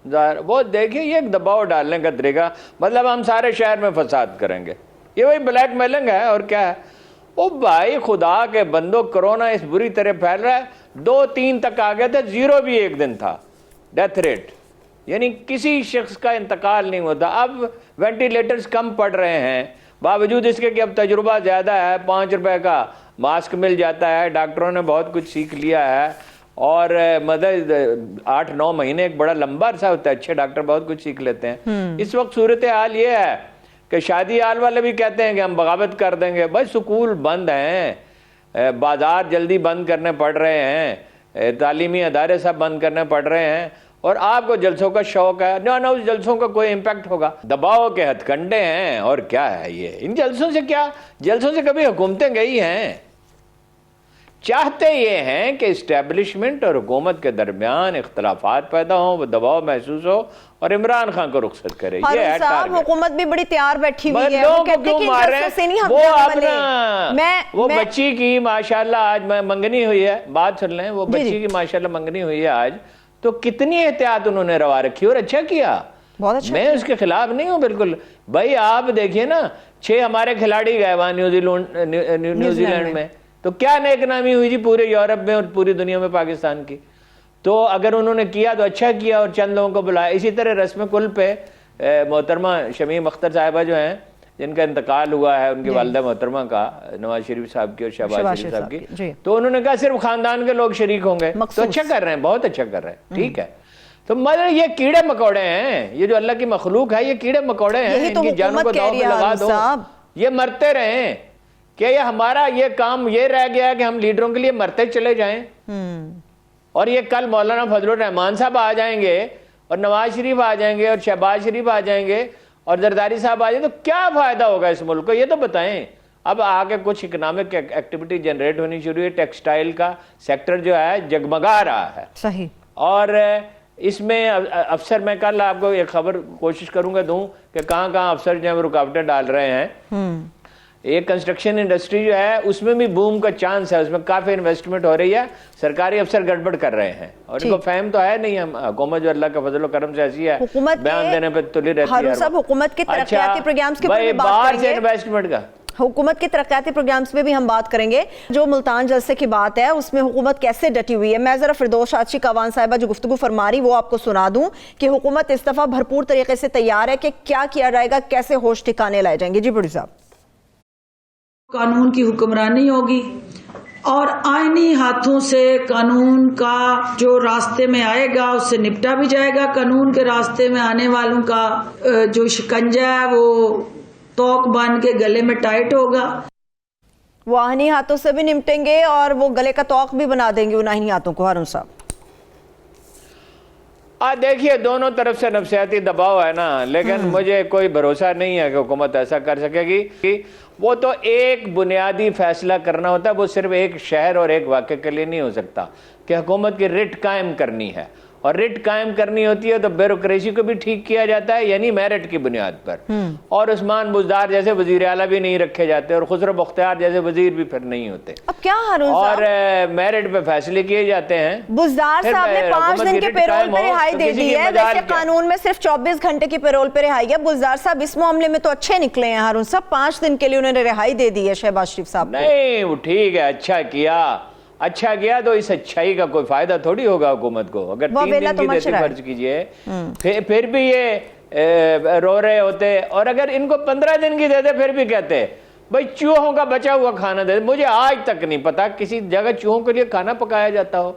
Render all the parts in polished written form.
वो देखिए ये एक दबाव डालने का तरीका, मतलब हम सारे शहर में फसाद करेंगे, ये वही ब्लैकमेलिंग है और क्या है। ओ भाई खुदा के बंदो, कोरोना इस बुरी तरह फैल रहा है, 2-3 तक आ गए थे, 0 भी एक दिन था डेथ रेट, यानी किसी शख्स का इंतकाल नहीं होता। अब वेंटिलेटर्स कम पड़ रहे हैं, बावजूद इसके कि अब तजुर्बा ज़्यादा है, 5 रुपए का मास्क मिल जाता है, डॉक्टरों ने बहुत कुछ सीख लिया है, और मतलब 8-9 महीने एक बड़ा लंबा अरसा होता है, अच्छे डॉक्टर बहुत कुछ सीख लेते हैं। इस वक्त सूरत हाल ये है कि शादी हाल वाले भी कहते हैं कि हम बगावत कर देंगे। भाई स्कूल बंद हैं, बाजार जल्दी बंद करने पड़ रहे हैं, तालीमी अदारे सब बंद करने पड़ रहे हैं, और आपको जलसों का शौक है ना उस जलसों का कोई इम्पैक्ट होगा। दबाव के हथकंडे हैं और क्या है ये, इन जलसों से क्या, जलसों से कभी हुकूमतें गई हैं। चाहते ये हैं कि इस्टेब्लिशमेंट और हुकूमत के दरमियान इख्तलाफात पैदा हो, वो दबाव महसूस हो और इमरान खान को रुखसत करे। ये है टारगेट। हुकूमत भी बड़ी तैयार बैठी हुई है, वो क्यों मार रहे हैं, वो अपना वो बच्ची की माशाल्लाह आज मंगनी हुई है, बात सुन लें, वो बच्ची की माशाल्लाह मंगनी हुई है आज, तो कितनी एहतियात उन्होंने रवा रखी और अच्छा किया, बहुत अच्छा। मैं उसके खिलाफ नहीं हूं बिल्कुल। भाई आप देखिए ना, 6 हमारे खिलाड़ी गए वहां न्यूजीलैंड में, तो क्या नेकनामी हुई जी पूरे यूरोप में और पूरी दुनिया में पाकिस्तान की। तो अगर उन्होंने किया तो अच्छा किया और चंद लोगों को बुलाया। इसी तरह रस्म कुल पे मोहतरमा शमीम अख्तर साहिबा जो हैं, जिनका इंतकाल हुआ है, उनकी वालिदा मोहतरमा का, नवाज शरीफ साहब की और शहबाज शरीफ साहब की, तो उन्होंने कहा सिर्फ खानदान के लोग शरीक होंगे, तो अच्छा कर रहे हैं, बहुत अच्छा कर रहे हैं, ठीक है। तो मतलब ये कीड़े मकोड़े हैं, ये जो अल्लाह की मखलूक है, ये कीड़े मकोड़े हैं, इनकी जानों को दांव पे लगा दो, ये मरते रहे। क्या ये हमारा ये काम ये रह गया है कि हम लीडरों के लिए मरते चले जाएं? और ये कल मौलाना फजलुर रहमान साहब आ जाएंगे और नवाज शरीफ आ जाएंगे और शहबाज शरीफ आ जाएंगे और जरदारी साहब आ जाएंगे, तो क्या फायदा होगा इस मुल्क को, ये तो बताएं। अब आगे कुछ इकोनॉमिक एक्टिविटी जनरेट होनी शुरू हुई, टेक्सटाइल का सेक्टर जो है जगमगा रहा है, सही। और इसमें अफसर, मैं कल आपको एक खबर कोशिश करूंगा दूं कि कहां अफसर जो है रुकावटें डाल रहे हैं। एक कंस्ट्रक्शन इंडस्ट्री जो है उसमें भी बूम का चांस है, उसमें काफी इन्वेस्टमेंट हो रही है, सरकारी अफसर गड़बड़ कर रहे हैं और इनको फहम तो है नहीं। हम हुकूमत जो अल्लाह का फजल करम से ऐसी है, बयान देने पे तुली रहती है। सब हुकूमत के तरक्याती प्रोग्राम्स के ऊपर बाहर से इन्वेस्टमेंट का, हुकूमत के तरक्याती प्रोग्राम्स में भी हम बात करेंगे। जो मुल्तान जलसे की बात है उसमें हुकूमत कैसे डटी हुई है, मैं जरा फिरदौस आची कावान साहिबा जो गुफ्तगू फरमा रही वो आपको सुना दूं कि हुकूमत इस दफा भरपूर तरीके से तैयार है कि क्या किया जाएगा, कैसे होश ठिकाने लाए जाएंगे। जी बड़ी साहब, कानून की हुक्मरानी होगी और आईनी हाथों से कानून का जो रास्ते में आएगा उससे निपटा भी जाएगा। कानून के रास्ते में आने वालों का जो शिकंजा है वो तोक बांध के गले में टाइट होगा। वो आईनी हाथों से भी निपटेंगे और वो गले का तोक भी बना देंगे उन आईनी हाथों को। हारून साहब, देखिए दोनों तरफ से नफसियाती दबाव है ना, लेकिन मुझे कोई भरोसा नहीं है कि हुकूमत ऐसा कर सकेगी। कि वो तो एक बुनियादी फैसला करना होता है, वो सिर्फ एक शहर और एक वाक़े के लिए नहीं हो सकता कि हुकूमत की रिट कायम करनी है, और रिट कायम करनी होती है तो ब्यूरोक्रेसी को भी ठीक किया जाता है, यानी मेरिट की बुनियाद पर। और उस्मान बुज़दार जैसे वजीर आला भी नहीं रखे जाते और खुसरो बख्तियार जैसे वजीर भी फिर नहीं होते। अब क्या और मेरिट पे फैसले किए जाते हैं। बुज़दार साहब ने 5 दिन के पेरोल पे रिहाई दे दी है, वैसे कानून में सिर्फ 24 घंटे की पेरोल पे रिहाई है। बुज़दार साहब इस मामले में तो अच्छे निकले हैं। हारून साहब, 5 दिन के लिए उन्होंने रिहाई दे दी है शहबाज शरीफ साहब। नहीं वो ठीक है, अच्छा किया तो इस अच्छाई का कोई फायदा थोड़ी होगा हुकूमत को। अगर 3 दिन की देती फर्ज कीजिए, फिर भी ये रो रहे होते, और अगर इनको 15 दिन की देते फिर भी कहते भाई चूहों का बचा हुआ खाना दे। मुझे आज तक नहीं पता किसी जगह चूहों के लिए खाना पकाया जाता हो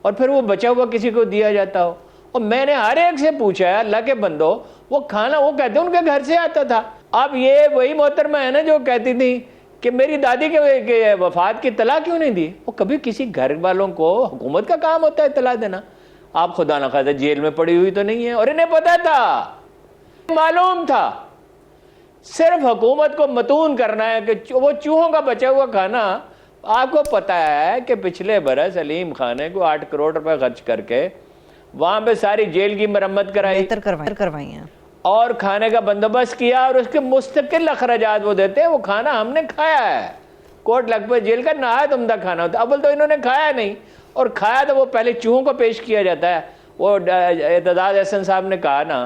और फिर वो बचा हुआ किसी को दिया जाता हो। और मैंने हर एक से पूछा है, अल्लाह के बंदो, वो खाना वो कहते उनके घर से आता था। अब ये वही मोहतरमा है ना जो कहती थी कि मेरी दादी के वफात की तला क्यों नहीं दी। वो कभी किसी घर वालों को, हुकूमत का काम होता है तला देना। आप खुदा न खास्ता जेल में पड़ी हुई तो नहीं है, और इन्हें पता था, मालूम था। सिर्फ हुकूमत को मतून करना है कि वो चूहों का बचा हुआ खाना। आपको पता है कि पिछले बरस अलीम खाने को 8 करोड़ रुपए खर्च करके वहां पे सारी जेल की मरम्मत करवाई है और खाने का बंदोबस्त किया, और उसके मुस्तकिल अखराजात वो देते हैं। वो खाना हमने खाया है, कोट लखपत जेल का नहायत उम्दा खाना होता है। अव्वल तो इन्होंने खाया नहीं, और खाया तो वो पहले चूहों को पेश किया जाता है, वो एतजाज हसन साहब ने कहा ना,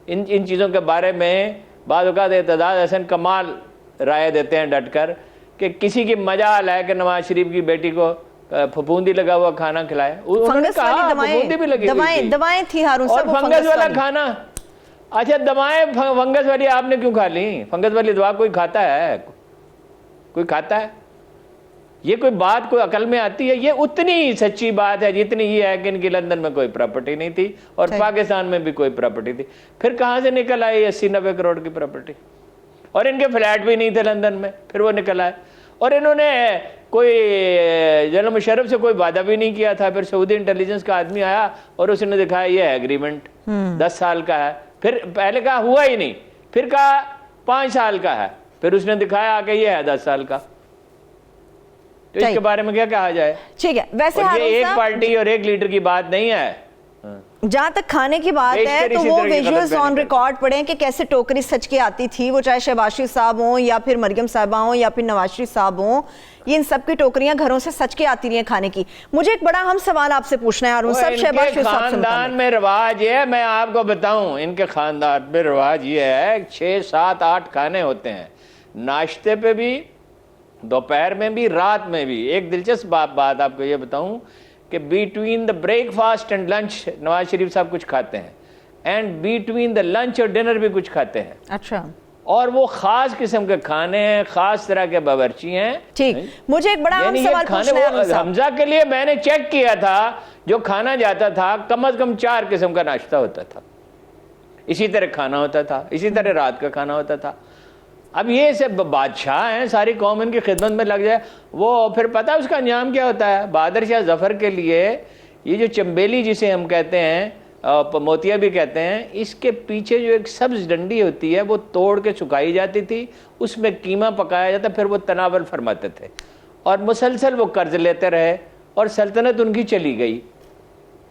इन चीज़ों के बारे में बाद औक़ात एतजाज हसन कमाल राय देते हैं डट कर कि किसी की मजाल है कि नवाज शरीफ की बेटी को फफूंदी लगा हुआ खाना खिलाए। उन्होंने कहा फफूंदी भी लगी हुई थी, दवाएं थी हारून साहब, और फंगस वाला खाना। अच्छा, दवाएं फंगस वाली आपने क्यों खा ली? फंगस वाली दवा कोई खाता है? कोई खाता है? ये कोई बात कोई अकल में आती है? ये उतनी ही सच्ची बात है जितनी ये है कि इनकी लंदन में कोई प्रॉपर्टी नहीं थी और पाकिस्तान में भी कोई प्रॉपर्टी थी। फिर कहां से निकल आई 80-90 करोड़ की प्रॉपर्टी? और इनके फ्लैट भी नहीं थे लंदन में, फिर वो निकल आए। और इन्होंने कोई जनरल मुशर्रफ से कोई वादा भी नहीं किया था। फिर सऊदी इंटेलिजेंस का आदमी आया और उसने दिखाया ये है एग्रीमेंट 10 साल का है। फिर पहले कहा हुआ ही नहीं, फिर कहा 5 साल का है, फिर उसने दिखाया कि ये है 10 साल का। तो इसके बारे में क्या कहा जाए? ठीक है, वैसे ये एक पार्टी और एक लीडर की बात नहीं है। जहां तक खाने की बात है तो वो विजुअल्स ऑन रिकॉर्ड पढ़े कि कैसे टोकरी सच के आती थी, वो चाहे शहबाज शरीफ साहब हों या फिर मरियम साहिबा हों या फिर नवाज शरीफ साहब हों, ये इन सब की टोकरियां घरों से सच के आती रही हैं खाने की। मुझे एक बड़ा अहम सवाल आपसे पूछना है हारून साहब, शहबाज शरीफ साहब से खानदान में रिवाज ये है, मैं आपको बताऊं, इनके खानदान में रिवाज ये है 6, 7, 8 खाने होते हैं, नाश्ते पे भी, दोपहर में भी, रात में भी। एक दिलचस्प बात आपको ये बताऊं कि between the breakfast and lunch Nawaz Sharif साहब कुछ खाते हैं, एंड बिटवीन द लंच और डिनर भी कुछ खाते हैं। अच्छा, और वो खास किस्म के खाने हैं, खास तरह के बावर्ची हैं। ठीक, मुझे एक बड़ा अहम सवाल पूछना है। हमजा के लिए मैंने चेक किया था, जो खाना जाता था कम से कम 4 किस्म का नाश्ता होता था, इसी तरह खाना होता था, इसी तरह रात का खाना होता था। अब ये सब बादशाह हैं, सारी कौम इनकी खिदमत में लग जाए, वो फिर पता है उसका अंजाम क्या होता है? बहादुर शाह जफर के लिए ये जो चंबेली जिसे हम कहते हैं, मोतिया भी कहते हैं, इसके पीछे जो एक सब्ज डंडी होती है वो तोड़ के सुखाई जाती थी, उसमें कीमा पकाया जाता, फिर वो तनावल फरमाते थे और मुसलसल वो कर्ज लेते रहे और सल्तनत उनकी चली गई।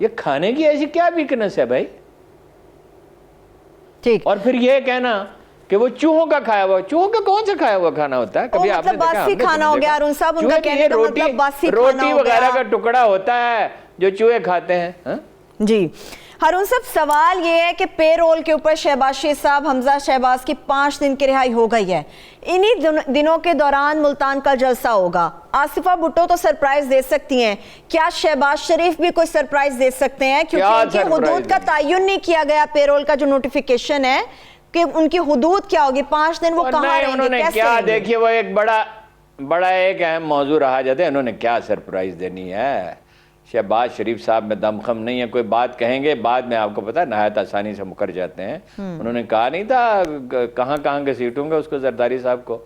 ये खाने की ऐसी क्या वीकनेस है भाई? ठीक, और फिर ये कहना कि वो चूहों का खाया हुआ, चूहों का कौन सा खाया हुआ खाना होता है? कभी आपने देखा? बासी खाना हो गया अरुण साहब, उनका कहने का मतलब बासी खाना हो गया। रोटी वगैरह का टुकड़ा होता है जो चूहे खाते हैं। हा? जी हारून साहब, सवाल ये है कि पेरोल के ऊपर शहबाज शरीफ साहब, हमजा शहबाज की 5 दिन की रिहाई हो गई है। इन्हीं दिनों के दौरान मुल्तान का जलसा होगा। आसिफा भुट्टो तो सरप्राइज दे सकती हैं, क्या शहबाज शरीफ भी कोई सरप्राइज दे सकते हैं? क्योंकि उनकी हुदूद का तयन नहीं किया गया, पेरोल का जो नोटिफिकेशन है कि उनकी हुदूद क्या होगी, 5 दिन वो कहाँ रहेंगे, उन्होंने कैसे क्या? रहेंगे? देखिए, वो एक बड़ा एक अहम मौजू रहा जाता है, उन्होंने क्या सरप्राइज देनी है? शहबाज शरीफ साहब में दमखम नहीं है, कोई बात कहेंगे बाद में आपको पता है नहायत आसानी से मुकर जाते हैं। उन्होंने कहा नहीं था कहाँ के सीट होंगे उसको, जरदारी साहब को,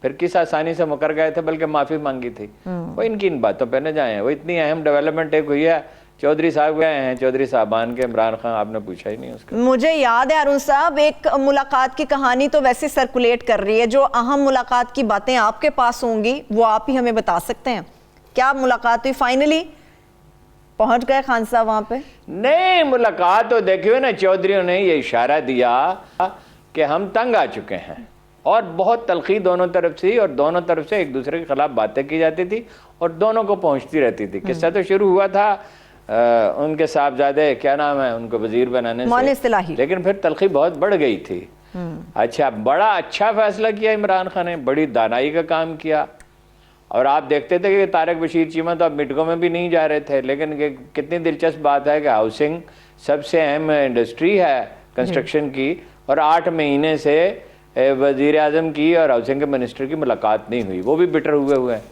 फिर किस आसानी से मुकर गए थे, बल्कि माफी मांगी थी। वो इनकी इन बातों पर न जाए। वो इतनी अहम डेवलपमेंट एक हुई है, चौधरी साहब गए हैं, चौधरी साहबान के, इमरान खान, आपने पूछा ही नहीं उसका। मुझे याद है अरुण साहब, एक मुलाकात की कहानी तो वैसे सर्कुलेट कर रही है, जो अहम मुलाकात की बातें आपके पास होंगी वो आप ही हमें बता सकते हैं। क्या मुलाकात हुई? फाइनली पहुंच गए खान साहब वहां पे? नहीं, मुलाकात तो देखिए ना, चौधरियों ने ये इशारा दिया कि हम तंग आ चुके हैं, और बहुत तलखी दोनों तरफ से, और दोनों तरफ से एक दूसरे के खिलाफ बातें की जाती थी और दोनों को पहुंचती रहती थी। किस्सा तो शुरू हुआ था उनके साहबजादे, क्या नाम है, उनको वजीर बनाने से, लेकिन फिर तलखी बहुत बढ़ गई थी। अच्छा, बड़ा अच्छा फैसला किया इमरान खान ने, बड़ी दानाई का काम किया। और आप देखते थे कि तारिक बशीर चीमा तो अब मिटकों में भी नहीं जा रहे थे, लेकिन कितनी दिलचस्प बात है कि हाउसिंग सबसे अहम इंडस्ट्री है कंस्ट्रक्शन की, और 8 महीने से वजीर आजम की और हाउसिंग के मिनिस्टर की मुलाकात नहीं हुई, वो भी बिटर हुए हैं।